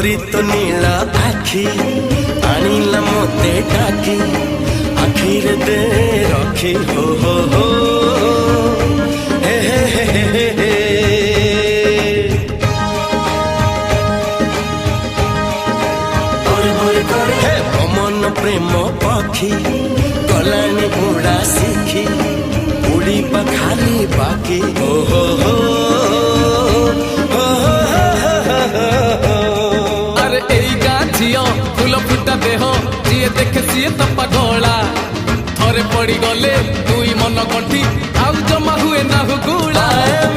तोरी तो नीला आखी आनिला मोते डाकी आखिर दे रखी हो हे हे हे हे हे हे मन प्रेम पखी गलानी उड़ा सीखी उड़ी खाली बाकी हो फूल फुटा देह जी देखे सी तो पगला थरे पड़ी गले दुई मन गंठी आउ जमा हुए ना गुला।